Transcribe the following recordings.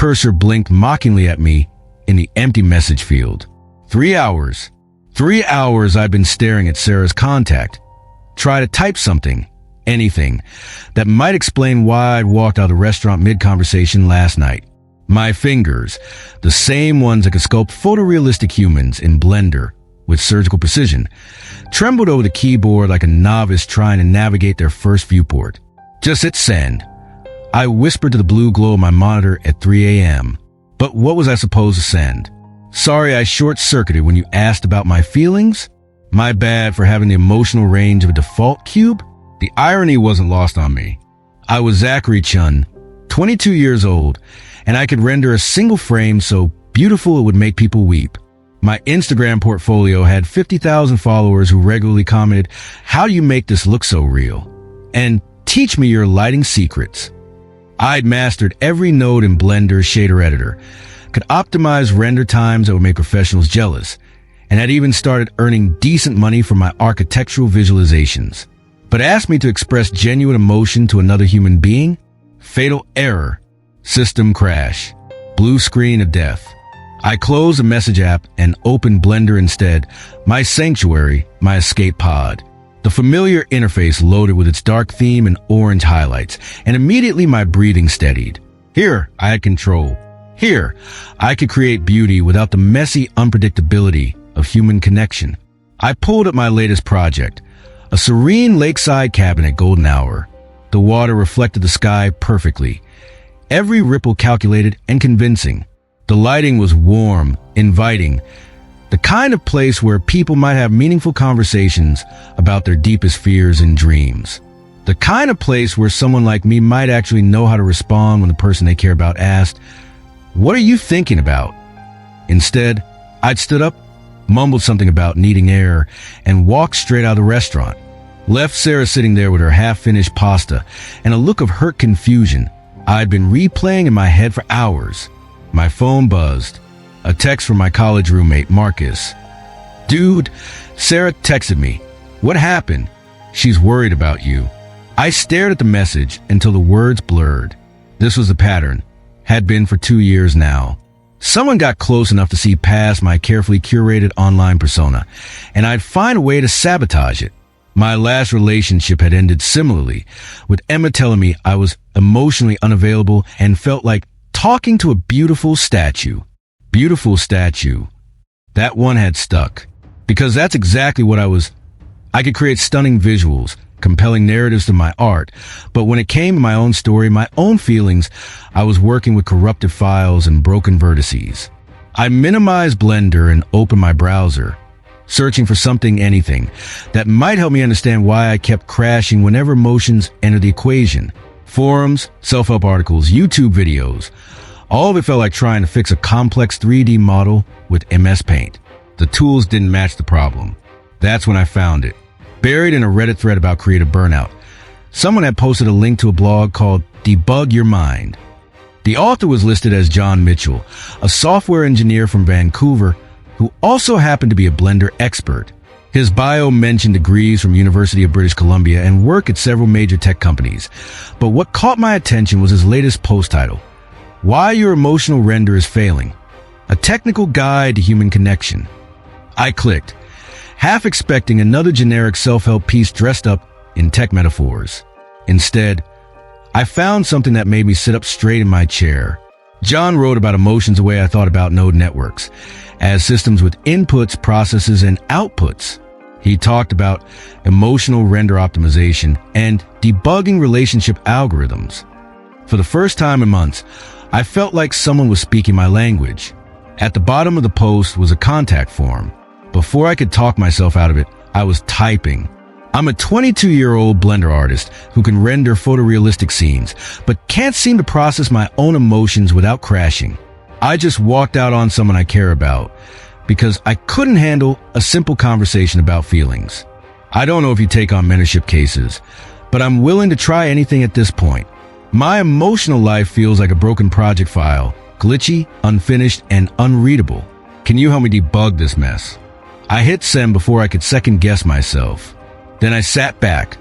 cursor blinked mockingly at me in the empty message field. 3 hours. 3 hours I'd been staring at Sarah's contact. Try to type something, anything, that might explain why I'd walked out of the restaurant mid-conversation last night. My fingers, the same ones that could sculpt photorealistic humans in Blender with surgical precision, trembled over the keyboard like a novice trying to navigate their first viewport. Just hit send. I whispered to the blue glow of my monitor at 3 a.m. But what was I supposed to send? Sorry I short-circuited when you asked about my feelings? My bad for having the emotional range of a default cube? The irony wasn't lost on me. I was Zachary Chun, 22 years old, and I could render a single frame so beautiful it would make people weep. My Instagram portfolio had 50,000 followers who regularly commented, "How do you make this look so real?" And "Teach me your lighting secrets." I'd mastered every node in Blender's shader editor, could optimize render times that would make professionals jealous, and had even started earning decent money from my architectural visualizations. But asked me to express genuine emotion to another human being? Fatal error. System crash. Blue screen of death. I closed the message app and opened Blender instead, my sanctuary, my escape pod. The familiar interface loaded with its dark theme and orange highlights, and immediately my breathing steadied. Here, I had control. Here, I could create beauty without the messy unpredictability of human connection. I pulled up my latest project, a serene lakeside cabin at golden hour. The water reflected the sky perfectly, every ripple calculated and convincing. The lighting was warm, inviting, the kind of place where people might have meaningful conversations about their deepest fears and dreams. The kind of place where someone like me might actually know how to respond when the person they care about asked, "What are you thinking about?" Instead, I'd stood up, mumbled something about needing air, and walked straight out of the restaurant. Left Sarah sitting there with her half-finished pasta and a look of hurt confusion I'd been replaying in my head for hours. My phone buzzed. A text from my college roommate, Marcus. "Dude," Sarah texted me. "What happened? She's worried about you." I stared at the message until the words blurred. This was the pattern. Had been for 2 years now. Someone got close enough to see past my carefully curated online persona, and I'd find a way to sabotage it. My last relationship had ended similarly, with Emma telling me I was emotionally unavailable and felt like talking to a beautiful statue. Beautiful statue. That one had stuck. Because that's exactly what I was. I could create stunning visuals, compelling narratives to my art, but when it came to my own story, my own feelings, I was working with corrupted files and broken vertices. I minimized Blender and opened my browser, searching for something, anything, that might help me understand why I kept crashing whenever emotions entered the equation. Forums, self-help articles, YouTube videos. All of it felt like trying to fix a complex 3D model with MS Paint. The tools didn't match the problem. That's when I found it. Buried in a Reddit thread about creative burnout, someone had posted a link to a blog called Debug Your Mind. The author was listed as John Mitchell, a software engineer from Vancouver who also happened to be a Blender expert. His bio mentioned degrees from University of British Columbia and work at several major tech companies. But what caught my attention was his latest post title, "Why Your Emotional Render is Failing, a Technical Guide to Human Connection." I clicked, half expecting another generic self-help piece dressed up in tech metaphors. Instead, I found something that made me sit up straight in my chair. John wrote about emotions the way I thought about node networks, as systems with inputs, processes, and outputs. He talked about emotional render optimization and debugging relationship algorithms. For the first time in months, I felt like someone was speaking my language. At the bottom of the post was a contact form. Before I could talk myself out of it, I was typing. I'm a 22-year-old Blender artist who can render photorealistic scenes, but can't seem to process my own emotions without crashing. I just walked out on someone I care about because I couldn't handle a simple conversation about feelings. I don't know if you take on mentorship cases, but I'm willing to try anything at this point. My emotional life feels like a broken project file, glitchy, unfinished, and unreadable. Can you help me debug this mess? I hit send before I could second guess myself. Then I sat back,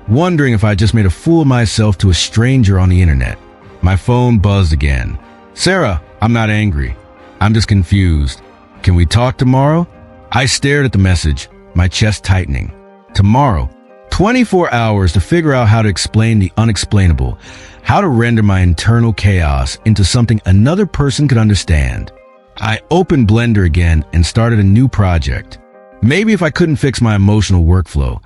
wondering if I just made a fool of myself to a stranger on the internet. My phone buzzed again. Sarah, I'm not angry. I'm just confused. Can we talk tomorrow? I stared at the message, my chest tightening. Tomorrow. 24 hours to figure out how to explain the unexplainable, how to render my internal chaos into something another person could understand. I opened Blender again and started a new project. Maybe if I couldn't fix my emotional workflow,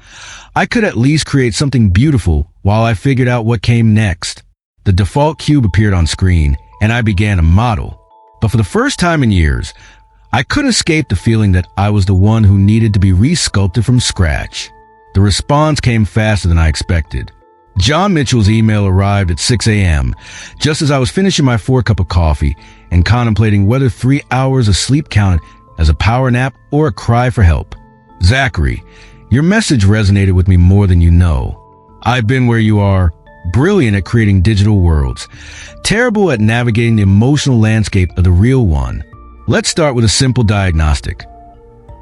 I could at least create something beautiful while I figured out what came next. The default cube appeared on screen, and I began to model. But for the first time in years, I couldn't escape the feeling that I was the one who needed to be resculpted from scratch. The response came faster than I expected. John Mitchell's email arrived at 6 a.m., just as I was finishing my 4 cup of coffee and contemplating whether 3 hours of sleep counted as a power nap or a cry for help. Zachary, your message resonated with me more than you know. I've been where you are, brilliant at creating digital worlds, terrible at navigating the emotional landscape of the real one. Let's start with a simple diagnostic.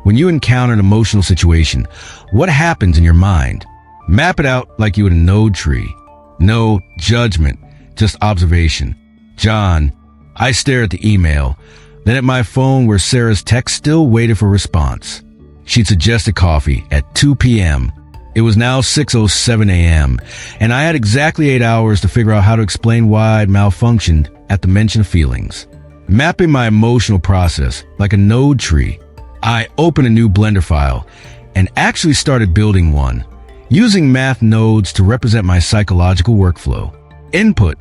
When you encounter an emotional situation, what happens in your mind? Map it out like you would a node tree. No judgment, just observation. John, I stare at the email, then at my phone where Sarah's text still waited for a response. She'd suggested coffee at 2 p.m. It was now 6:07 a.m., and I had exactly 8 hours to figure out how to explain why I'd malfunctioned at the mention of feelings. Mapping my emotional process like a node tree, I opened a new Blender file and actually started building one, using math nodes to represent my psychological workflow. Input,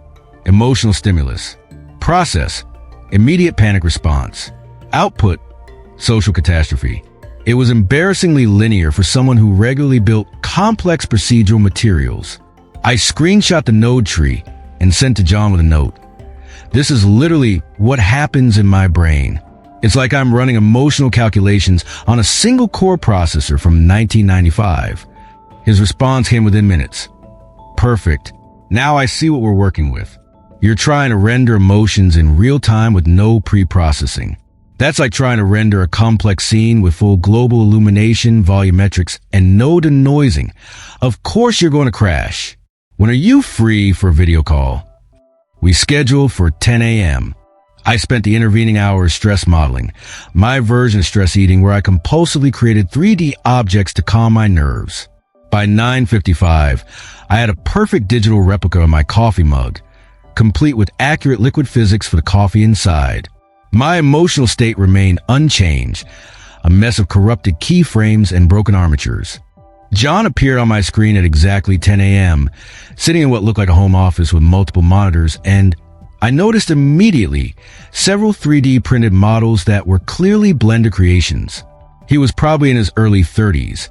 emotional stimulus. Process, immediate panic response. Output, social catastrophe. It was embarrassingly linear for someone who regularly built complex procedural materials. I screenshot the node tree and sent to John with a note. This is literally what happens in my brain. It's like I'm running emotional calculations on a single core processor from 1995. His response came within minutes. Perfect. Now I see what we're working with. You're trying to render emotions in real time with no pre-processing. That's like trying to render a complex scene with full global illumination, volumetrics, and no denoising. Of course you're going to crash. When are you free for a video call? We scheduled for 10 a.m. I spent the intervening hours stress modeling, my version of stress eating, where I compulsively created 3D objects to calm my nerves. By 9:55, I had a perfect digital replica of my coffee mug, complete with accurate liquid physics for the coffee inside. My emotional state remained unchanged, a mess of corrupted keyframes and broken armatures. John appeared on my screen at exactly 10 a.m., sitting in what looked like a home office with multiple monitors, and I noticed immediately several 3D printed models that were clearly Blender creations. He was probably in his early 30s,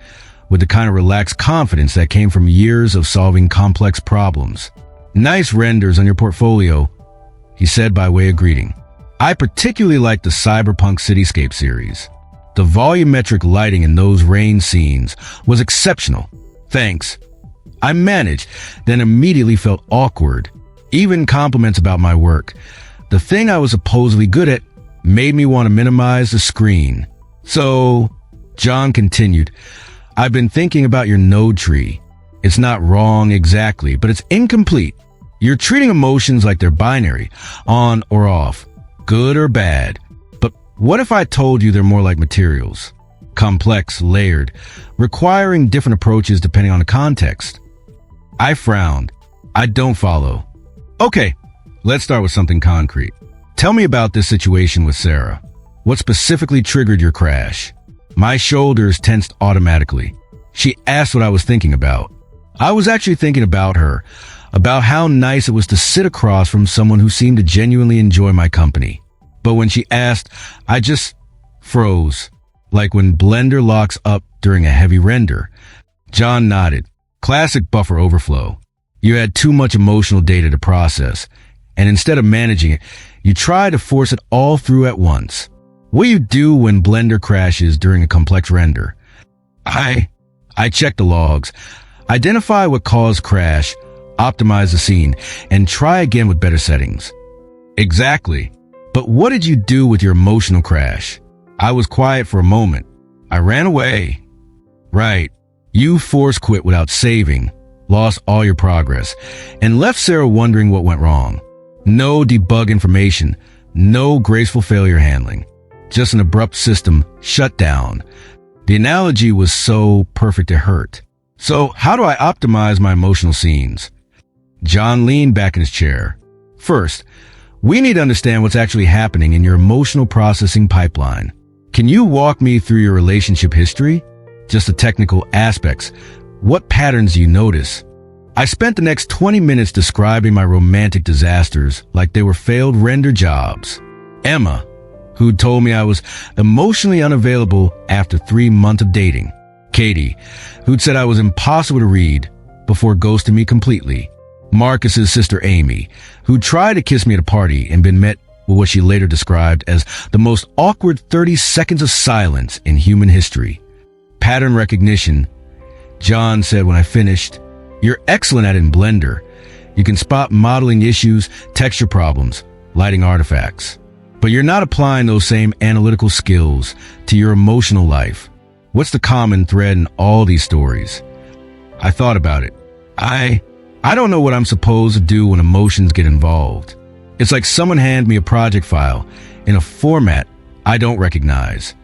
with the kind of relaxed confidence that came from years of solving complex problems. Nice renders on your portfolio, he said by way of greeting. I particularly liked the Cyberpunk Cityscape series. The volumetric lighting in those rain scenes was exceptional. Thanks. I managed, then immediately felt awkward. Even compliments about my work, the thing I was supposedly good at, made me want to minimize the screen. So, John continued, I've been thinking about your node tree. It's not wrong exactly, but it's incomplete. You're treating emotions like they're binary, on or off, good or bad. But what if I told you they're more like materials? Complex, layered, requiring different approaches depending on the context. I frowned. I don't follow. Okay, let's start with something concrete. Tell me about this situation with Sarah. What specifically triggered your crash? My shoulders tensed automatically. She asked what I was thinking about. I was actually thinking about her, about how nice it was to sit across from someone who seemed to genuinely enjoy my company. But when she asked, I just froze, like when Blender locks up during a heavy render. John nodded. Classic buffer overflow. You had too much emotional data to process, and instead of managing it, you try to force it all through at once. What do you do when Blender crashes during a complex render? I check the logs, identify what caused crash, optimize the scene, and try again with better settings. Exactly. But what did you do with your emotional crash? I was quiet for a moment. I ran away. Right. You force quit without saving, lost all your progress, and left Sarah wondering what went wrong. No debug information, no graceful failure handling. Just an abrupt system shut down. The analogy was so perfect it hurt. So, how do I optimize my emotional scenes? John leaned back in his chair. First, we need to understand what's actually happening in your emotional processing pipeline. Can you walk me through your relationship history? Just the technical aspects. What patterns do you notice? I spent the next 20 minutes describing my romantic disasters like they were failed render jobs. Emma, who'd told me I was emotionally unavailable after 3 months of dating. Katie, who'd said I was impossible to read before ghosting me completely. Marcus's sister Amy, who tried to kiss me at a party and been met with what she later described as the most awkward 30 seconds of silence in human history. Pattern recognition. John said when I finished, "You're excellent at it in Blender. You can spot modeling issues, texture problems, lighting artifacts. But you're not applying those same analytical skills to your emotional life. What's the common thread in all these stories?" I thought about it. I don't know what I'm supposed to do when emotions get involved. It's like someone handed me a project file in a format I don't recognize.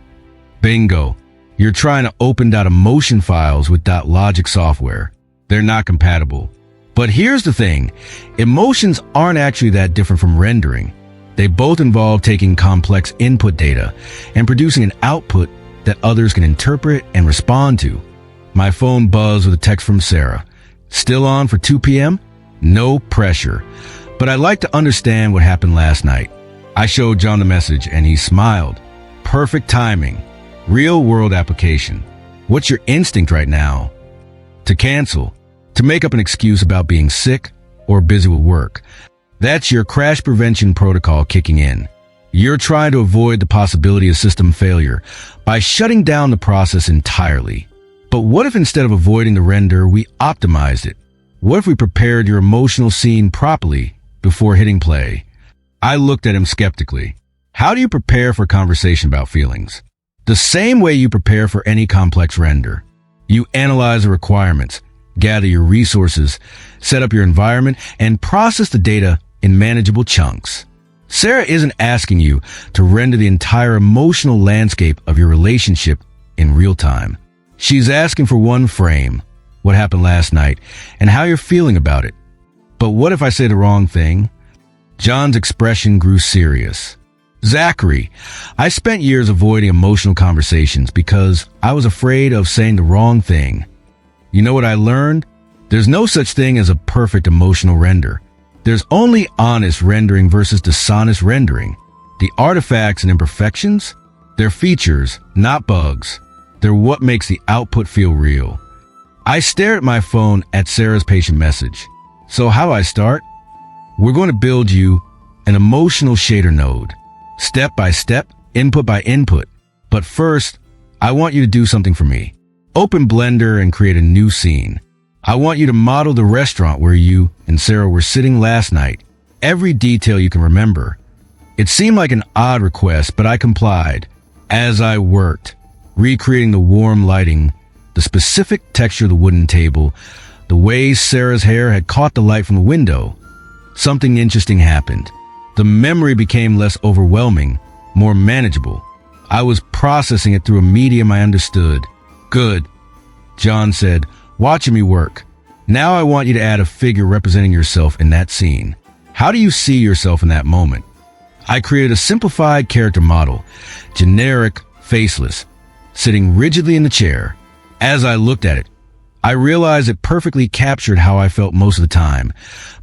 Bingo. You're trying to open .emotion files with .logic software. They're not compatible. But here's the thing. Emotions aren't actually that different from rendering. They both involve taking complex input data and producing an output that others can interpret and respond to. My phone buzzed with a text from Sarah. "Still on for 2 p.m.? No pressure. But I'd like to understand what happened last night." I showed John the message and he smiled. Perfect timing. Real world application. What's your instinct right now? To cancel. To make up an excuse about being sick or busy with work. That's your crash prevention protocol kicking in. You're trying to avoid the possibility of system failure by shutting down the process entirely. But what if instead of avoiding the render, we optimized it? What if we prepared your emotional scene properly before hitting play? I looked at him skeptically. How do you prepare for a conversation about feelings? The same way you prepare for any complex render. You analyze the requirements, gather your resources, set up your environment, and process the data in manageable chunks. Sarah isn't asking you to render the entire emotional landscape of your relationship in real time. She's asking for one frame, what happened last night, and how you're feeling about it. But what if I say the wrong thing? John's expression grew serious. Zachary, I spent years avoiding emotional conversations because I was afraid of saying the wrong thing. You know what I learned? There's no such thing as a perfect emotional render. There's only honest rendering versus dishonest rendering. The artifacts and imperfections, they're features, not bugs. They're what makes the output feel real. I stared at my phone at Sarah's patient message. So how do I start? We're going to build you an emotional shader node. Step by step, input by input. But first, I want you to do something for me. Open Blender and create a new scene. I want you to model the restaurant where you and Sarah were sitting last night. Every detail you can remember. It seemed like an odd request, but I complied. As I worked, recreating the warm lighting, the specific texture of the wooden table, the way Sarah's hair had caught the light from the window, something interesting happened. The memory became less overwhelming, more manageable. I was processing it through a medium I understood. Good, John said, watching me work. Now I want you to add a figure representing yourself in that scene. How do you see yourself in that moment? I created a simplified character model, generic, faceless, sitting rigidly in the chair. As I looked at it, I realized it perfectly captured how I felt most of the time.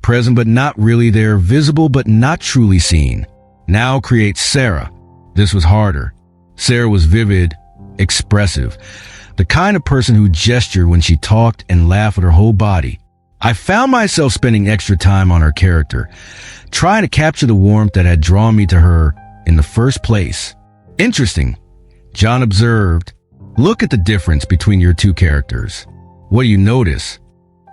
Present but not really there, visible but not truly seen. Now create Sarah. This was harder. Sarah was vivid, expressive, the kind of person who gestured when she talked and laughed with her whole body. I found myself spending extra time on her character, trying to capture the warmth that had drawn me to her in the first place. Interesting, John observed. Look at the difference between your two characters. What do you notice?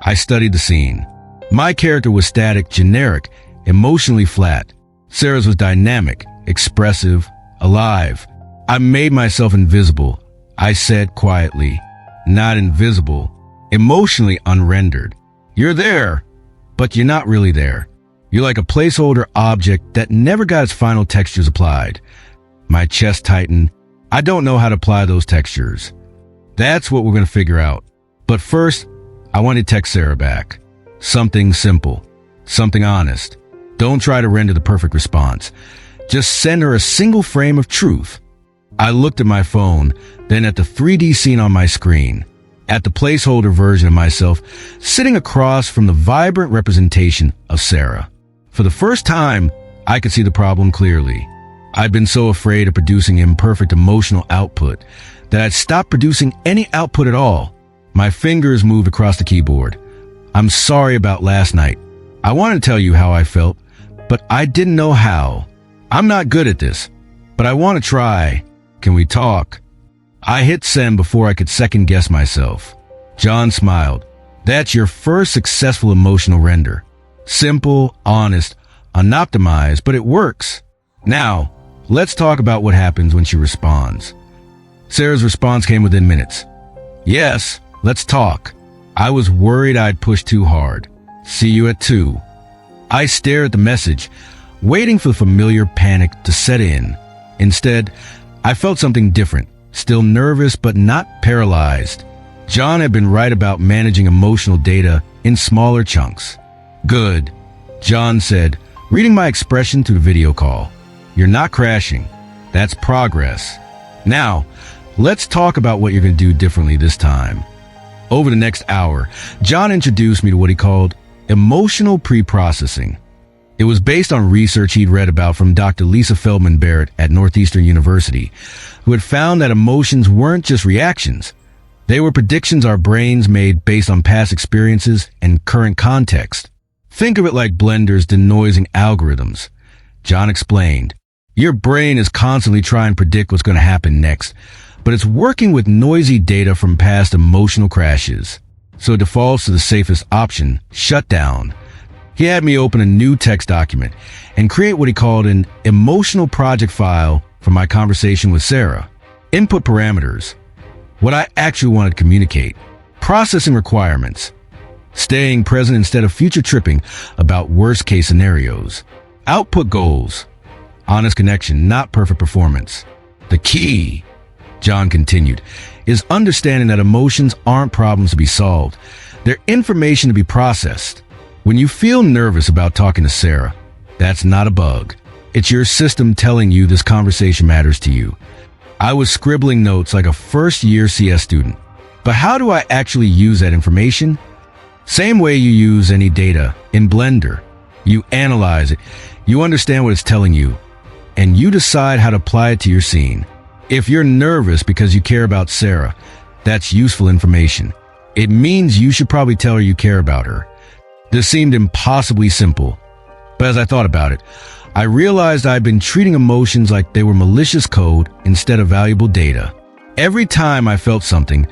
I studied the scene. My character was static, generic, emotionally flat. Sarah's was dynamic, expressive, alive. I made myself invisible. I said quietly, not invisible, emotionally unrendered. You're there, but you're not really there. You're like a placeholder object that never got its final textures applied. My chest tightened. I don't know how to apply those textures. That's what we're going to figure out. But first, I want to text Sarah back. Something simple. Something honest. Don't try to render the perfect response. Just send her a single frame of truth. I looked at my phone, then at the 3D scene on my screen, at the placeholder version of myself sitting across from the vibrant representation of Sarah. For the first time, I could see the problem clearly. I'd been so afraid of producing imperfect emotional output that I'd stopped producing any output at all. My fingers moved across the keyboard. I'm sorry about last night. I wanted to tell you how I felt, but I didn't know how. I'm not good at this, but I want to try. Can we talk? I hit send before I could second guess myself. John smiled. That's your first successful emotional render. Simple, honest, unoptimized, but it works. Now, let's talk about what happens when she responds. Sarah's response came within minutes. Yes, let's talk. I was worried I'd pushed too hard. See you at 2. I stared at the message, waiting for the familiar panic to set in. Instead, I felt something different, still nervous but not paralyzed. John had been right about managing emotional data in smaller chunks. Good, John said, reading my expression through the video call. You're not crashing. That's progress. Now, let's talk about what you're going to do differently this time. Over the next hour, John introduced me to what he called emotional pre-processing. It was based on research he'd read about from Dr. Lisa Feldman Barrett at Northeastern University, who had found that emotions weren't just reactions. They were predictions our brains made based on past experiences and current context. Think of it like blenders denoising algorithms. John explained, your brain is constantly trying to predict what's going to happen next, but it's working with noisy data from past emotional crashes. So it defaults to the safest option, shutdown. He had me open a new text document and create what he called an emotional project file for my conversation with Sarah. Input parameters. What I actually wanted to communicate. Processing requirements. Staying present instead of future tripping about worst-case scenarios. Output goals. Honest connection, not perfect performance. The key, John continued, is understanding that emotions aren't problems to be solved. They're information to be processed. When you feel nervous about talking to Sarah, that's not a bug. It's your system telling you this conversation matters to you. I was scribbling notes like a first-year CS student. But how do I actually use that information? Same way you use any data in Blender. You analyze it, you understand what it's telling you, and you decide how to apply it to your scene. If you're nervous because you care about Sarah, that's useful information. It means you should probably tell her you care about her. This seemed impossibly simple, but as I thought about it, I realized I'd been treating emotions like they were malicious code instead of valuable data. Every time I felt something,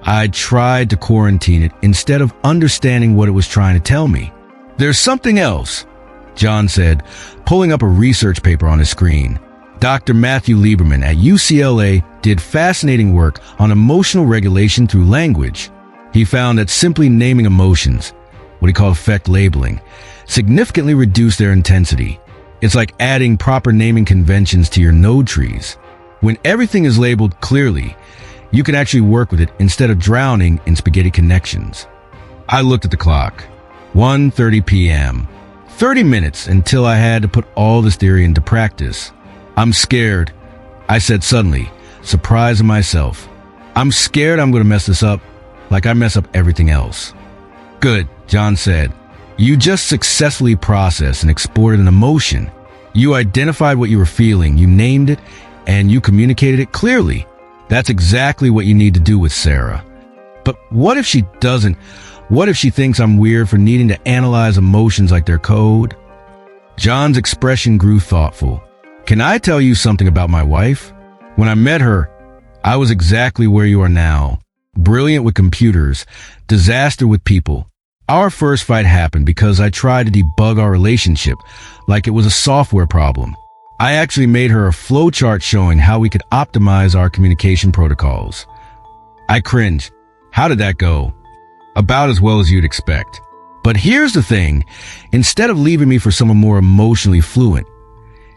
I tried to quarantine it instead of understanding what it was trying to tell me. There's something else, John said, pulling up a research paper on his screen. Dr. Matthew Lieberman at UCLA did fascinating work on emotional regulation through language. He found that simply naming emotions, what he called affect labeling, significantly reduced their intensity. It's like adding proper naming conventions to your node trees. When everything is labeled clearly, you can actually work with it instead of drowning in spaghetti connections. I looked at the clock. 1:30 p.m. 30 minutes until I had to put all this theory into practice. I'm scared, I said suddenly, surprised at myself. I'm scared I'm going to mess this up like I mess up everything else. Good, John said. You just successfully processed and exported an emotion. You identified what you were feeling, you named it, and you communicated it clearly. That's exactly what you need to do with Sarah. But what if she doesn't? What if she thinks I'm weird for needing to analyze emotions like they're code? John's expression grew thoughtful. Can I tell you something about my wife? When I met her, I was exactly where you are now. Brilliant with computers, disaster with people. Our first fight happened because I tried to debug our relationship like it was a software problem. I actually made her a flowchart showing how we could optimize our communication protocols. I cringed. How did that go? About as well as you'd expect. But here's the thing. Instead of leaving me for someone more emotionally fluent,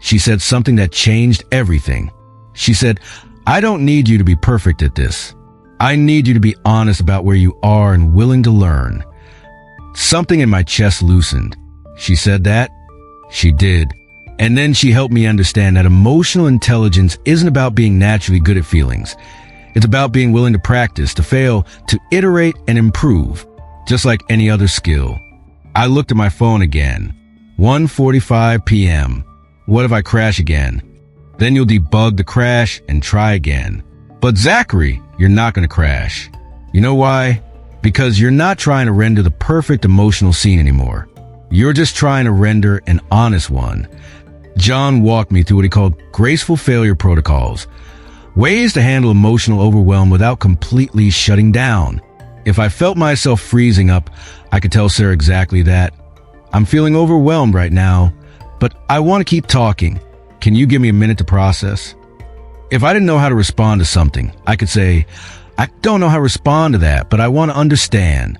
she said something that changed everything. She said, I don't need you to be perfect at this. I need you to be honest about where you are and willing to learn. Something in my chest loosened. She said that. She did. And then she helped me understand that emotional intelligence isn't about being naturally good at feelings. It's about being willing to practice, to fail, to iterate and improve, just like any other skill. I looked at my phone again. 1:45 p.m. What if I crash again? Then you'll debug the crash and try again. But Zachary, you're not going to crash. You know why? Because you're not trying to render the perfect emotional scene anymore. You're just trying to render an honest one. John walked me through what he called graceful failure protocols, ways to handle emotional overwhelm without completely shutting down. If I felt myself freezing up, I could tell Sarah exactly that. I'm feeling overwhelmed right now, but I want to keep talking. Can you give me a minute to process? If I didn't know how to respond to something, I could say, I don't know how to respond to that, but I want to understand.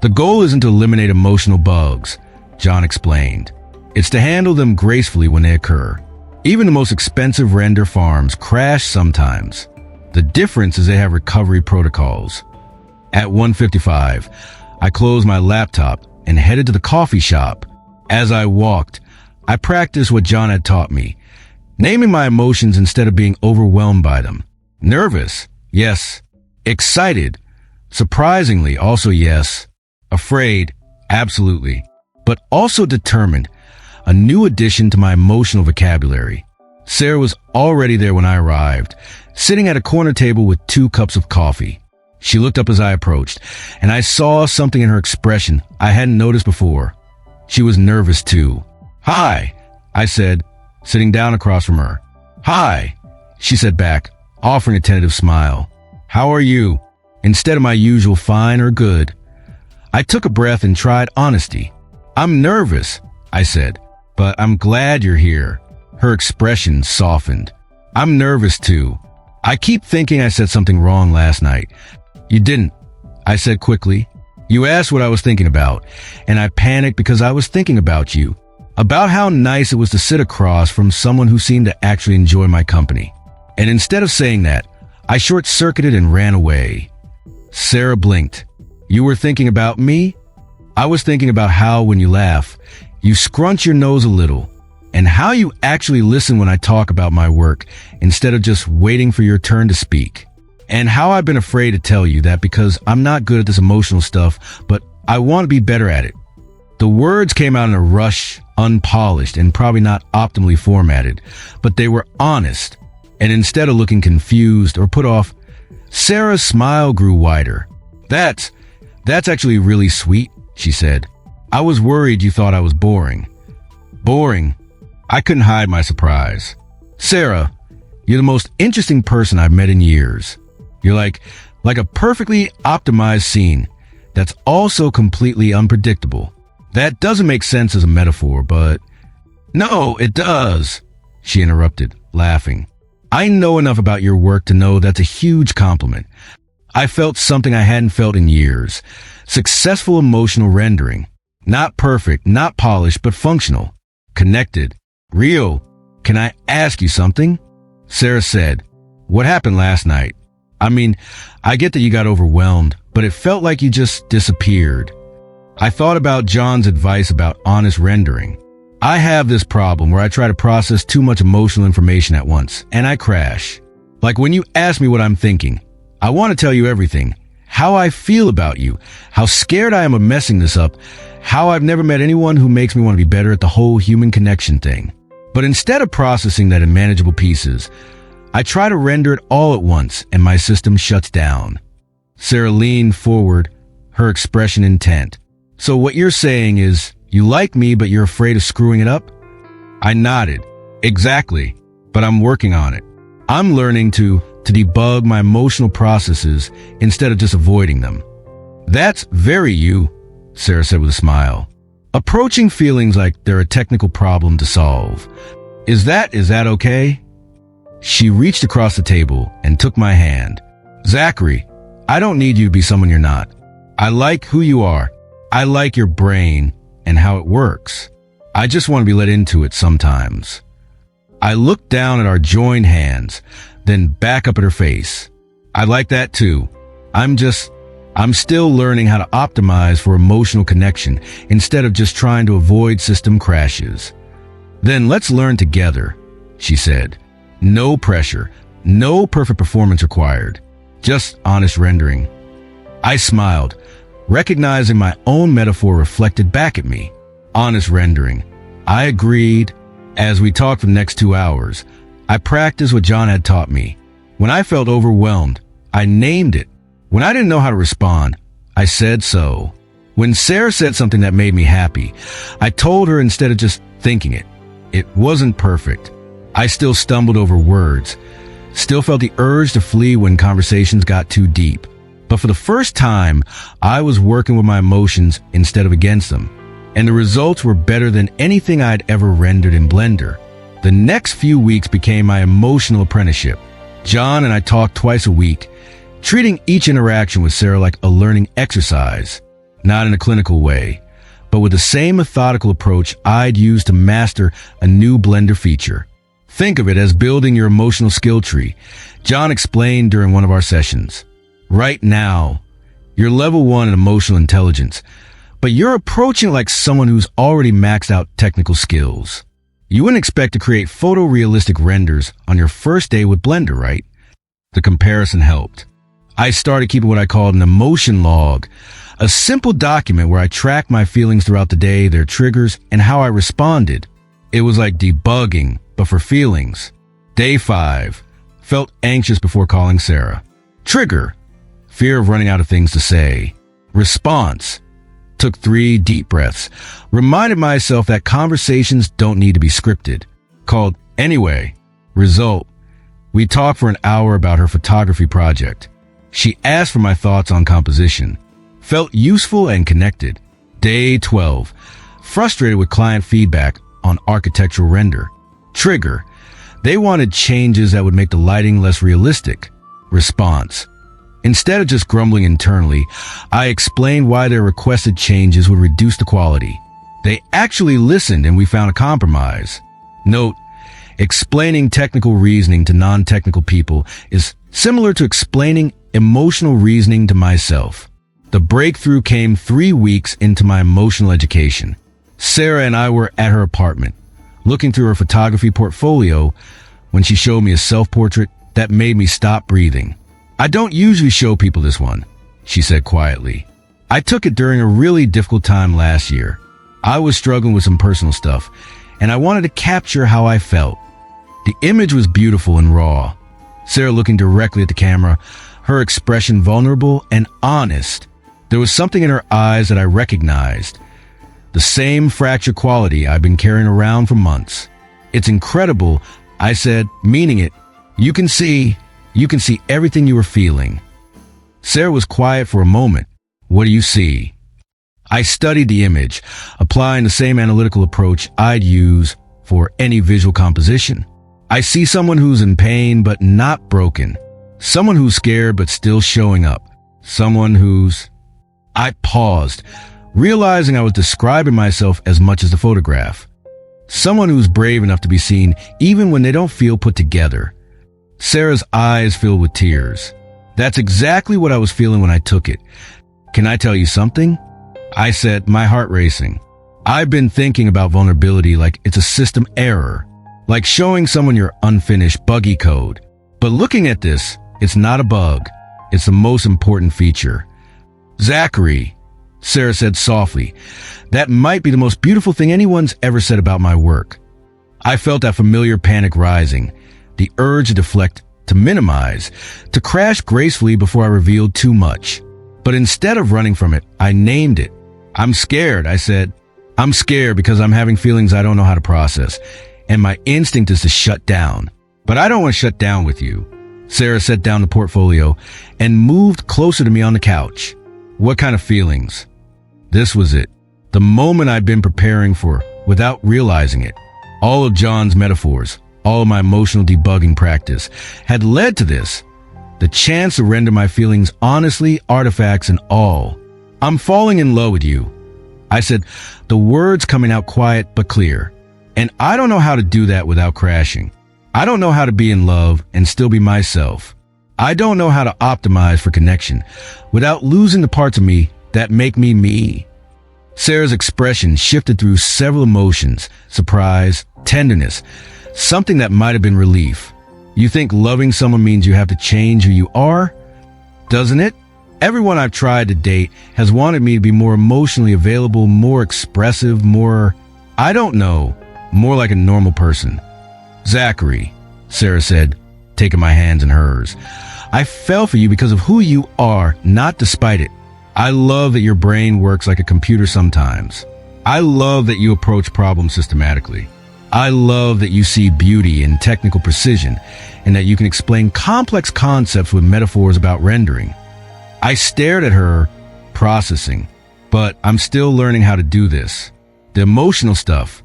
The goal isn't to eliminate emotional bugs, John explained. It's to handle them gracefully when they occur. Even the most expensive render farms crash sometimes. The difference is they have recovery protocols. At 1:55, I closed my laptop and headed to the coffee shop. As I walked, I practiced what John had taught me, naming my emotions instead of being overwhelmed by them. Nervous, yes. Excited, surprisingly, also yes. Afraid, absolutely. But also determined, a new addition to my emotional vocabulary. Sarah was already there when I arrived, sitting at a corner table with 2 cups of coffee. She looked up as I approached, and I saw something in her expression I hadn't noticed before. She was nervous too. Hi, I said, sitting down across from her. Hi, she said back, offering a tentative smile. How are you? Instead of my usual fine or good. I took a breath and tried honesty. I'm nervous, I said, but I'm glad you're here. Her expression softened. I'm nervous too. I keep thinking I said something wrong last night. You didn't, I said quickly. You asked what I was thinking about, and I panicked because I was thinking about you, about how nice it was to sit across from someone who seemed to actually enjoy my company. And instead of saying that, I short-circuited and ran away. Sarah blinked. You were thinking about me? I was thinking about how, when you laugh, you scrunch your nose a little, and how you actually listen when I talk about my work instead of just waiting for your turn to speak. And how I've been afraid to tell you that because I'm not good at this emotional stuff, but I want to be better at it. The words came out in a rush, unpolished, and probably not optimally formatted, but they were honest. And instead of looking confused or put off, Sarah's smile grew wider. That's actually really sweet, she said. I was worried you thought I was boring. Boring? I couldn't hide my surprise. Sarah, you're the most interesting person I've met in years. You're like a perfectly optimized scene that's also completely unpredictable. That doesn't make sense as a metaphor, but... No, it does, she interrupted, laughing. I know enough about your work to know that's a huge compliment. I felt something I hadn't felt in years. Successful emotional rendering. Not perfect, not polished, but functional. Connected. Real. Can I ask you something? Sarah said, what happened last night? I mean, I get that you got overwhelmed, but it felt like you just disappeared. I thought about John's advice about honest rendering. I have this problem where I try to process too much emotional information at once, and I crash. Like when you ask me what I'm thinking, I want to tell you everything. How I feel about you, how scared I am of messing this up, how I've never met anyone who makes me want to be better at the whole human connection thing. But instead of processing that in manageable pieces, I try to render it all at once, and my system shuts down. Sarah leaned forward, her expression intent. So what you're saying is, you like me, but you're afraid of screwing it up? I nodded. Exactly. But I'm working on it. I'm learning to debug my emotional processes instead of just avoiding them. That's very you, Sarah said with a smile. Approaching feelings like they're a technical problem to solve. Is that okay? She reached across the table and took my hand. Zachary, I don't need you to be someone you're not. I like who you are. I like your brain and how it works. I just want to be let into it sometimes. I looked down at our joined hands, then back up at her face. I like that too. I'm still learning how to optimize for emotional connection instead of just trying to avoid system crashes. Then let's learn together, she said. No pressure, no perfect performance required, just honest rendering. I smiled, recognizing my own metaphor reflected back at me. Honest rendering. I agreed. As we talked for the next 2 hours, I practiced what John had taught me. When I felt overwhelmed, I named it. When I didn't know how to respond, I said so. When Sarah said something that made me happy, I told her instead of just thinking it. It wasn't perfect. I still stumbled over words, still felt the urge to flee when conversations got too deep. But for the first time, I was working with my emotions instead of against them. And the results were better than anything I'd ever rendered in Blender. The next few weeks became my emotional apprenticeship. John and I talked twice a week, treating each interaction with Sarah like a learning exercise, not in a clinical way, but with the same methodical approach I'd use to master a new Blender feature. Think of it as building your emotional skill tree, John explained during one of our sessions. Right now, you're level 1 in emotional intelligence, but you're approaching it like someone who's already maxed out technical skills. You wouldn't expect to create photorealistic renders on your first day with Blender, right? The comparison helped. I started keeping what I called an emotion log, a simple document where I track my feelings throughout the day, their triggers, and how I responded. It was like debugging, but for feelings. Day 5, felt anxious before calling Sarah. Trigger, fear of running out of things to say. Response, took 3 deep breaths, reminded myself that conversations don't need to be scripted. Called anyway. Result, we talked for an hour about her photography project. She asked for my thoughts on composition. Felt useful and connected. Day 12, frustrated with client feedback on architectural render. Trigger, they wanted changes that would make the lighting less realistic. Response, instead of just grumbling internally, I explained why their requested changes would reduce the quality. They actually listened and we found a compromise. Note, explaining technical reasoning to non-technical people is similar to explaining emotional reasoning to myself. The breakthrough came 3 weeks into my emotional education. Sarah and I were at her apartment, looking through her photography portfolio when she showed me a self-portrait that made me stop breathing. I don't usually show people this one, she said quietly. I took it during a really difficult time last year. I was struggling with some personal stuff, and I wanted to capture how I felt. The image was beautiful and raw. Sarah looking directly at the camera, her expression vulnerable and honest. There was something in her eyes that I recognized. The same fractured quality I've been carrying around for months. It's incredible, I said, meaning it. You can see everything you were feeling. Sarah was quiet for a moment. What do you see? I studied the image, applying the same analytical approach I'd use for any visual composition. I see someone who's in pain but not broken. Someone who's scared but still showing up. Someone who's... I paused, realizing I was describing myself as much as the photograph. Someone who's brave enough to be seen even when they don't feel put together. Sarah's eyes filled with tears. That's exactly what I was feeling when I took it. Can I tell you something? I said, my heart racing. I've been thinking about vulnerability like it's a system error, like showing someone your unfinished, buggy code. But looking at this, it's not a bug. It's the most important feature. Zachary, Sarah said softly, that might be the most beautiful thing anyone's ever said about my work. I felt that familiar panic rising, the urge to deflect, to minimize, to crash gracefully before I revealed too much. But instead of running from it, I named it. I'm scared, I said. I'm scared because I'm having feelings I don't know how to process, and my instinct is to shut down. But I don't want to shut down with you. Sarah set down the portfolio and moved closer to me on the couch. What kind of feelings? This was it. The moment I'd been preparing for without realizing it. All of John's metaphors, all of my emotional debugging practice had led to this. The chance to render my feelings honestly, artifacts and all. I'm falling in love with you, I said, the words coming out quiet but clear. And I don't know how to do that without crashing. I don't know how to be in love and still be myself. I don't know how to optimize for connection without losing the parts of me that make me me. Sarah's expression shifted through several emotions: surprise, tenderness, something that might have been relief. You think loving someone means you have to change who you are? Doesn't it? Everyone I've tried to date has wanted me to be more emotionally available, more expressive, more, I don't know, more like a normal person. Zachary, Sarah said, taking my hands in hers, I fell for you because of who you are, not despite it. I love that your brain works like a computer sometimes. I love that you approach problems systematically. I love that you see beauty in technical precision and that you can explain complex concepts with metaphors about rendering. I stared at her, processing, but I'm still learning how to do this. The emotional stuff.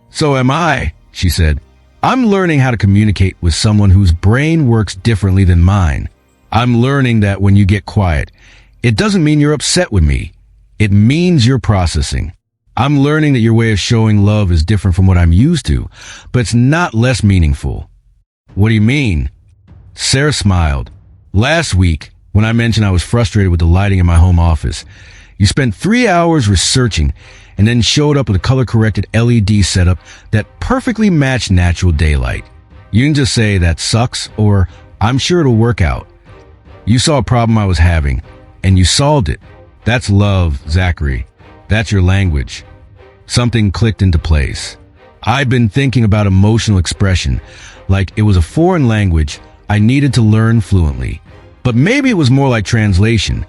So am I, she said. I'm learning how to communicate with someone whose brain works differently than mine. I'm learning that when you get quiet, it doesn't mean you're upset with me. It means you're processing. I'm learning that your way of showing love is different from what I'm used to, but it's not less meaningful. What do you mean? Sarah smiled. Last week, when I mentioned I was frustrated with the lighting in my home office, you spent 3 hours researching and then showed up with a color-corrected LED setup that perfectly matched natural daylight. You didn't just say that sucks or I'm sure it'll work out. You saw a problem I was having and you solved it. That's love, Zachary. That's your language. Something clicked into place. I'd been thinking about emotional expression like it was a foreign language I needed to learn fluently. But maybe it was more like translation,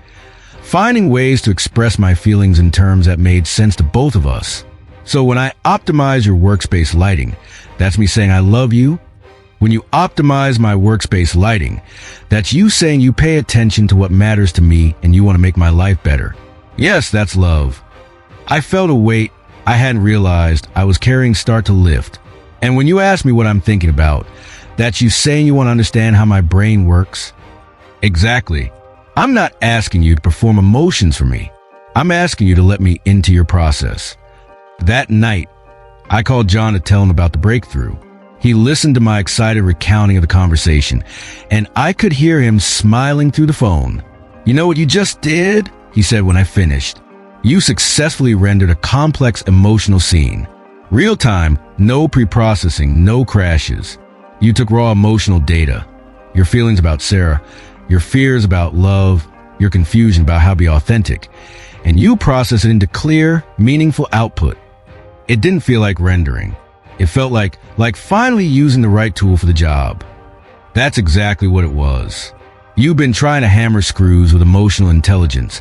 finding ways to express my feelings in terms that made sense to both of us. So when I optimize your workspace lighting, that's me saying I love you. When you optimize my workspace lighting, that's you saying you pay attention to what matters to me and you want to make my life better. Yes, that's love. I felt a weight I hadn't realized I was carrying start to lift. And when you ask me what I'm thinking about, that's you saying you want to understand how my brain works. Exactly. I'm not asking you to perform emotions for me. I'm asking you to let me into your process. That night, I called John to tell him about the breakthrough. He listened to my excited recounting of the conversation, and I could hear him smiling through the phone. You know what you just did? He said when I finished. You successfully rendered a complex emotional scene. Real time, no pre-processing, no crashes. You took raw emotional data, your feelings about Sarah, your fears about love, your confusion about how to be authentic, and you process it into clear, meaningful output. It didn't feel like rendering. It felt like finally using the right tool for the job. That's exactly what it was. You've been trying to hammer screws with emotional intelligence,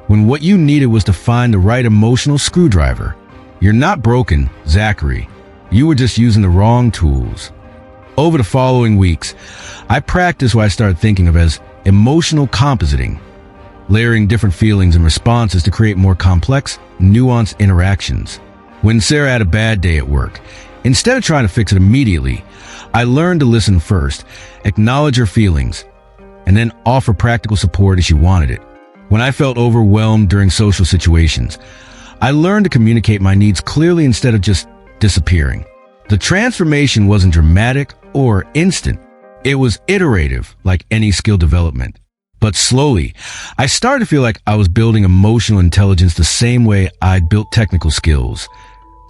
when what you needed was to find the right emotional screwdriver. You're not broken, Zachary. You were just using the wrong tools. Over the following weeks, I practiced what I started thinking of as emotional compositing, layering different feelings and responses to create more complex, nuanced interactions. When Sarah had a bad day at work, instead of trying to fix it immediately, I learned to listen first, acknowledge her feelings, and then offer practical support as she wanted it. When I felt overwhelmed during social situations, I learned to communicate my needs clearly instead of just disappearing. The transformation wasn't dramatic or instant. It was iterative, like any skill development. But slowly, I started to feel like I was building emotional intelligence the same way I'd built technical skills,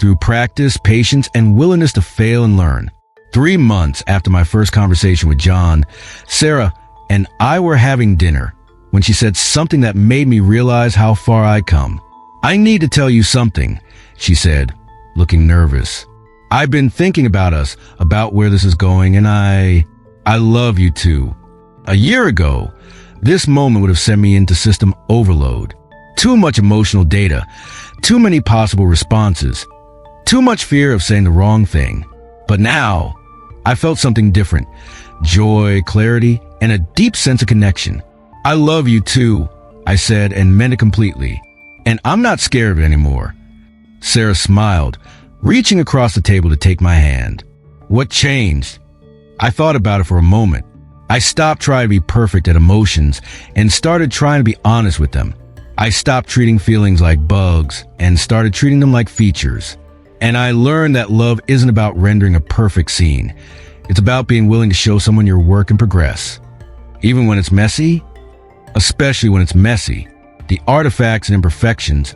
through practice, patience, and willingness to fail and learn. 3 months after my first conversation with John, Sarah and I were having dinner when she said something that made me realize how far I'd come. I need to tell you something, she said, looking nervous. I've been thinking about us, about where this is going, and I love you too. A year ago, this moment would have sent me into system overload. Too much emotional data, too many possible responses, too much fear of saying the wrong thing. But now, I felt something different. Joy, clarity, and a deep sense of connection. I love you too, I said and meant it completely. And I'm not scared of it anymore. Sarah smiled, reaching across the table to take my hand. What changed? I thought about it for a moment. I stopped trying to be perfect at emotions and started trying to be honest with them. I stopped treating feelings like bugs and started treating them like features. And I learned that love isn't about rendering a perfect scene. It's about being willing to show someone your work in progress. Even when it's messy, especially when it's messy, the artifacts and imperfections,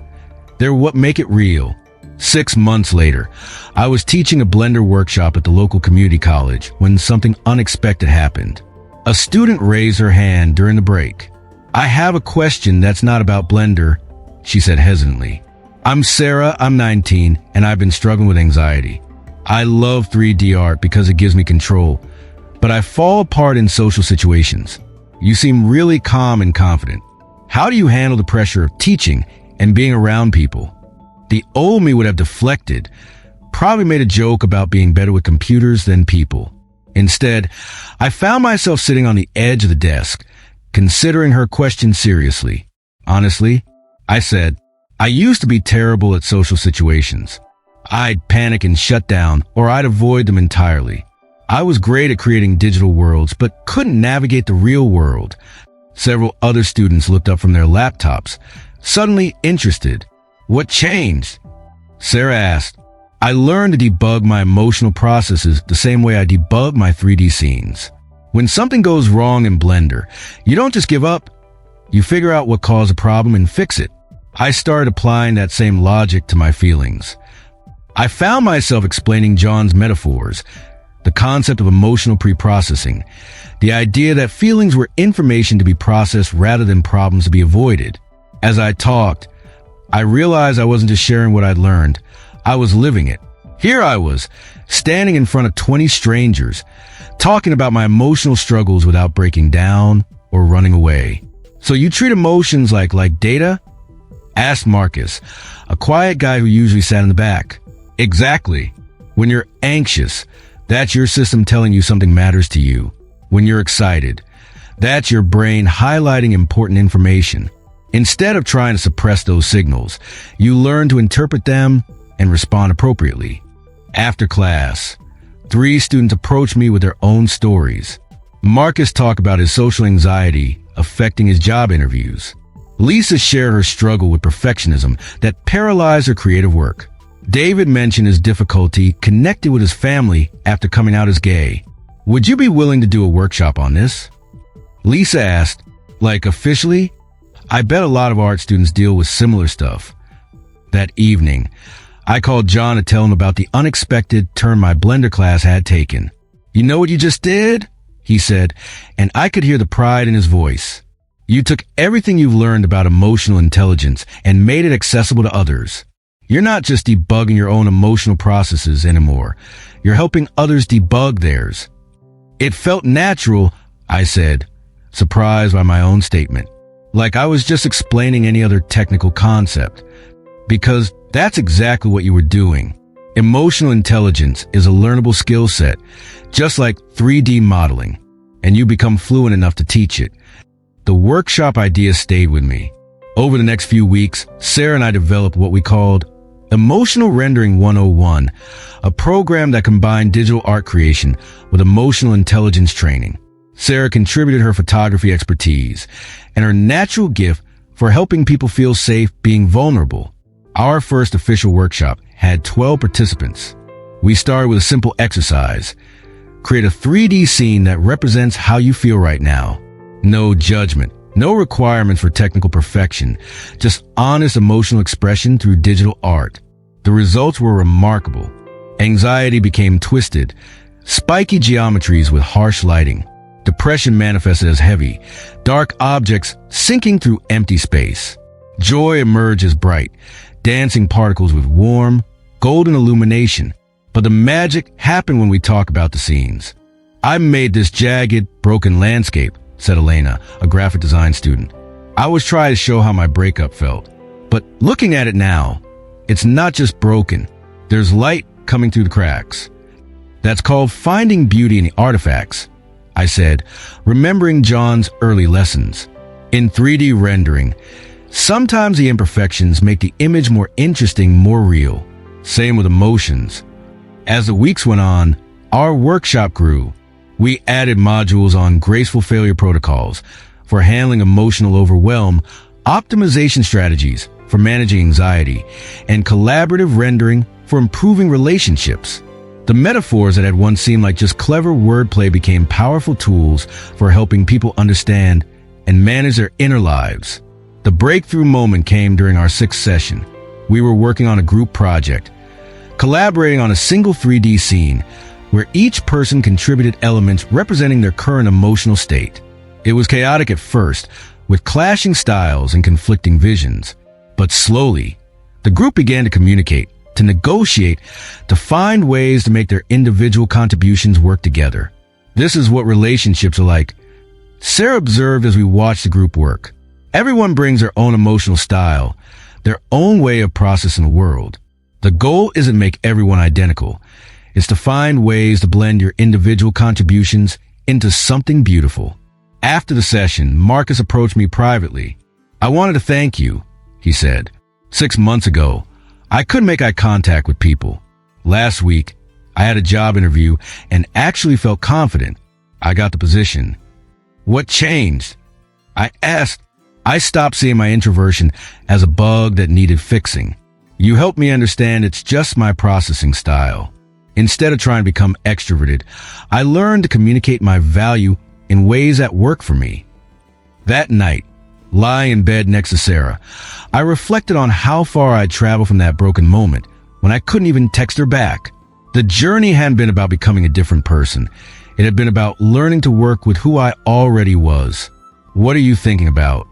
they're what make it real. 6 months later, I was teaching a Blender workshop at the local community college when something unexpected happened. A student raised her hand during the break. "I have a question that's not about Blender," she said hesitantly. "I'm Sarah, I'm 19, and I've been struggling with anxiety. I love 3D art because it gives me control, but I fall apart in social situations. You seem really calm and confident. How do you handle the pressure of teaching and being around people?" The old me would have deflected, probably made a joke about being better with computers than people. Instead, I found myself sitting on the edge of the desk, considering her question seriously. "Honestly," I said, "I used to be terrible at social situations. I'd panic and shut down, or I'd avoid them entirely. I was great at creating digital worlds, but couldn't navigate the real world." Several other students looked up from their laptops, suddenly interested. "What changed?" Sarah asked. "I learned to debug my emotional processes the same way I debug my 3D scenes. When something goes wrong in Blender, you don't just give up. You figure out what caused the problem and fix it." I started applying that same logic to my feelings. I found myself explaining John's metaphors, the concept of emotional pre-processing, the idea that feelings were information to be processed rather than problems to be avoided. As I talked, I realized I wasn't just sharing what I'd learned. I was living it. Here I was, standing in front of 20 strangers, talking about my emotional struggles without breaking down or running away. "So you treat emotions like data?" asked Marcus, a quiet guy who usually sat in the back. "Exactly. When you're anxious, that's your system telling you something matters to you. When you're excited, that's your brain highlighting important information. Instead of trying to suppress those signals, you learn to interpret them and respond appropriately." After class, 3 students approached me with their own stories. Marcus talked about his social anxiety affecting his job interviews. Lisa shared her struggle with perfectionism that paralyzed her creative work. David mentioned his difficulty connecting with his family after coming out as gay. "Would you be willing to do a workshop on this?" Lisa asked, "Like officially?" I bet a lot of art students deal with similar stuff. That evening, I called John to tell him about the unexpected turn my Blender class had taken. "You know what you just did?" he said, and I could hear the pride in his voice. "You took everything you've learned about emotional intelligence and made it accessible to others. You're not just debugging your own emotional processes anymore. You're helping others debug theirs." It felt natural, I said, surprised by my own statement. Like I was just explaining any other technical concept. Because that's exactly what you were doing. Emotional intelligence is a learnable skill set, just like 3D modeling, and you become fluent enough to teach it. The workshop idea stayed with me. Over the next few weeks, Sarah and I developed what we called Emotional Rendering 101, a program that combined digital art creation with emotional intelligence training. Sarah contributed her photography expertise and her natural gift for helping people feel safe being vulnerable. Our first official workshop had 12 participants. We started with a simple exercise. Create a 3D scene that represents how you feel right now. No judgment, no requirements for technical perfection, just honest emotional expression through digital art. The results were remarkable. Anxiety became twisted, spiky geometries with harsh lighting. Depression manifested as heavy, dark objects sinking through empty space. Joy emerged as bright, dancing particles with warm, golden illumination. But the magic happened when we talk about the scenes. "I made this jagged, broken landscape," said Elena, a graphic design student. "I was trying to show how my breakup felt. But looking at it now, it's not just broken. There's light coming through the cracks." "That's called finding beauty in the artifacts," I said, remembering John's early lessons. In 3D rendering, sometimes the imperfections make the image more interesting, more real. Same with emotions. As the weeks went on, our workshop grew. We added modules on graceful failure protocols for handling emotional overwhelm, optimization strategies for managing anxiety, and collaborative rendering for improving relationships. The metaphors that had once seemed like just clever wordplay became powerful tools for helping people understand and manage their inner lives. The breakthrough moment came during our 6th session. We were working on a group project, collaborating on a single 3D scene where each person contributed elements representing their current emotional state. It was chaotic at first, with clashing styles and conflicting visions. But slowly, the group began to communicate, to negotiate, to find ways to make their individual contributions work together. This is what relationships are like. Sarah observed as we watched the group work. Everyone brings their own emotional style, their own way of processing the world. The goal isn't to make everyone identical. It's to find ways to blend your individual contributions into something beautiful. After the session, Marcus approached me privately. "I wanted to thank you," he said. "6 months ago, I couldn't make eye contact with people. Last week, I had a job interview and actually felt confident. I got the position. What changed?" I asked. "I stopped seeing my introversion as a bug that needed fixing. You helped me understand it's just my processing style. Instead of trying to become extroverted, I learned to communicate my value in ways that work for me." That night, lying in bed next to Sarah, I reflected on how far I'd traveled from that broken moment when I couldn't even text her back. The journey hadn't been about becoming a different person. It had been about learning to work with who I already was. "What are you thinking about?"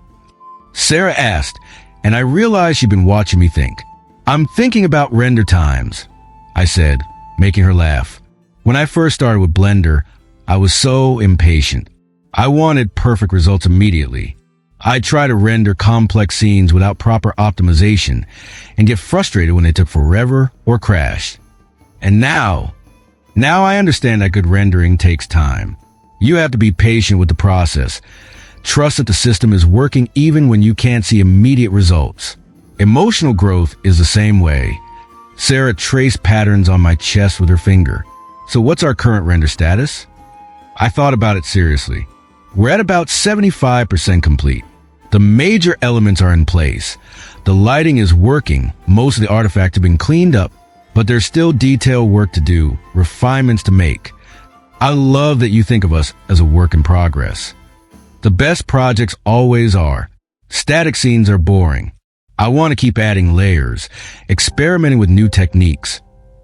Sarah asked, and I realized she'd been watching me think. "I'm thinking about render times," I said, making her laugh. When I first started with Blender, I was so impatient. I wanted perfect results immediately. I'd try to render complex scenes without proper optimization and get frustrated when they took forever or crashed. And now I understand that good rendering takes time. You have to be patient with the process. Trust that the system is working even when you can't see immediate results. Emotional growth is the same way. Sarah traced patterns on my chest with her finger. "So what's our current render status?" I thought about it seriously. We're at about 75% complete. The major elements are in place. The lighting is working. Most of the artifacts have been cleaned up, but there's still detail work to do, refinements to make. I love that you think of us as a work in progress. The best projects always are. Static scenes are boring. I want to keep adding layers, experimenting with new techniques,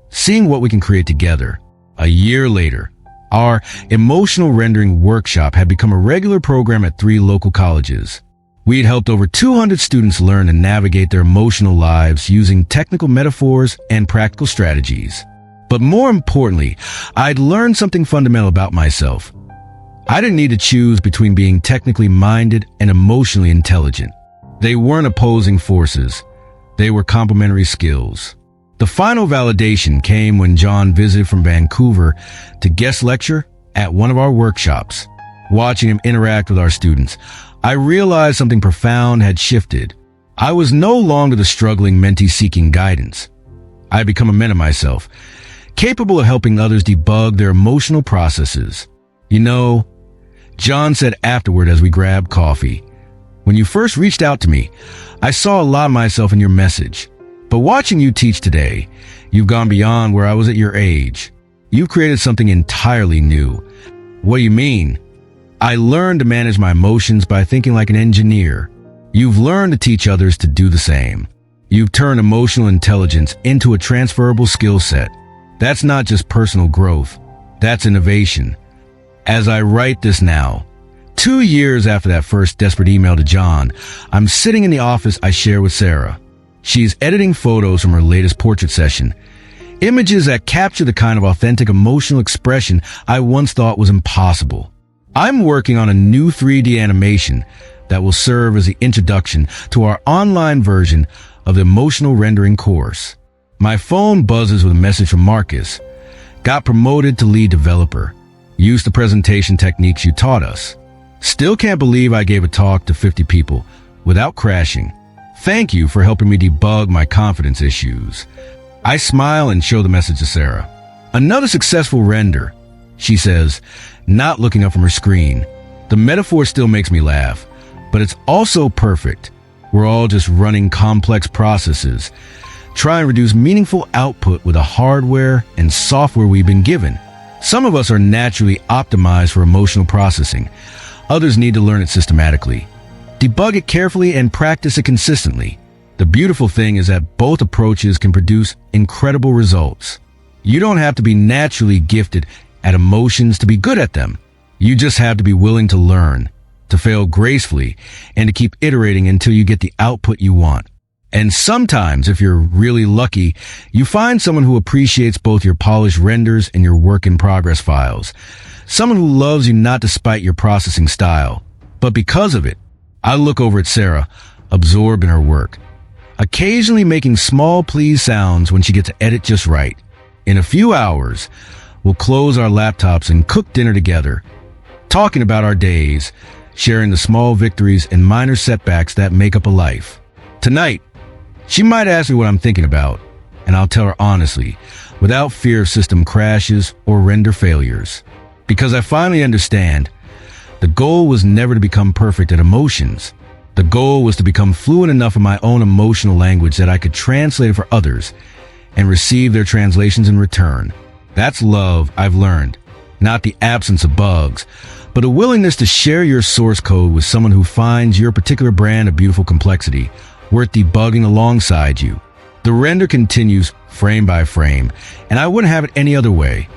seeing what we can create together. A year later, our emotional rendering workshop had become a regular program at 3 local colleges. We'd helped over 200 students learn to navigate their emotional lives using technical metaphors and practical strategies. But more importantly, I'd learned something fundamental about myself. I didn't need to choose between being technically minded and emotionally intelligent. They weren't opposing forces. They were complementary skills. The final validation came when John visited from Vancouver to guest lecture at one of our workshops. Watching him interact with our students, I realized something profound had shifted. I was no longer the struggling mentee seeking guidance. I had become a man of myself, capable of helping others debug their emotional processes. "You know," John said afterward as we grabbed coffee, "when you first reached out to me, I saw a lot of myself in your message. But watching you teach today, you've gone beyond where I was at your age. You've created something entirely new." "What do you mean?" "I learned to manage my emotions by thinking like an engineer. You've learned to teach others to do the same. You've turned emotional intelligence into a transferable skill set. That's not just personal growth. That's innovation." As I write this now, 2 years after that first desperate email to John, I'm sitting in the office I share with Sarah. She's editing photos from her latest portrait session, images that capture the kind of authentic emotional expression I once thought was impossible. I'm working on a new 3D animation that will serve as the introduction to our online version of the emotional rendering course. My phone buzzes with a message from Marcus. "Got promoted to lead developer. Used the presentation techniques you taught us. Still can't believe I gave a talk to 50 people without crashing. Thank you for helping me debug my confidence issues." I smile and show the message to Sarah. "Another successful render," she says, not looking up from her screen. The metaphor still makes me laugh, but it's also perfect. We're all just running complex processes, trying to reduce meaningful output with the hardware and software we've been given. Some of us are naturally optimized for emotional processing. Others need to learn it systematically. Debug it carefully and practice it consistently. The beautiful thing is that both approaches can produce incredible results. You don't have to be naturally gifted at emotions to be good at them. You just have to be willing to learn, to fail gracefully, and to keep iterating until you get the output you want. And sometimes, if you're really lucky, you find someone who appreciates both your polished renders and your work-in-progress files. Someone who loves you not despite your processing style, but because of it. I look over at Sarah, absorbed in her work, occasionally making small please sounds when she gets to edit just right. In a few hours, we'll close our laptops and cook dinner together, talking about our days, sharing the small victories and minor setbacks that make up a life. Tonight, she might ask me what I'm thinking about, and I'll tell her honestly, without fear of system crashes or render failures. Because I finally understand, the goal was never to become perfect at emotions. The goal was to become fluent enough in my own emotional language that I could translate it for others and receive their translations in return. That's love, I've learned. Not the absence of bugs, but a willingness to share your source code with someone who finds your particular brand of beautiful complexity worth debugging alongside you. The render continues frame by frame, and I wouldn't have it any other way.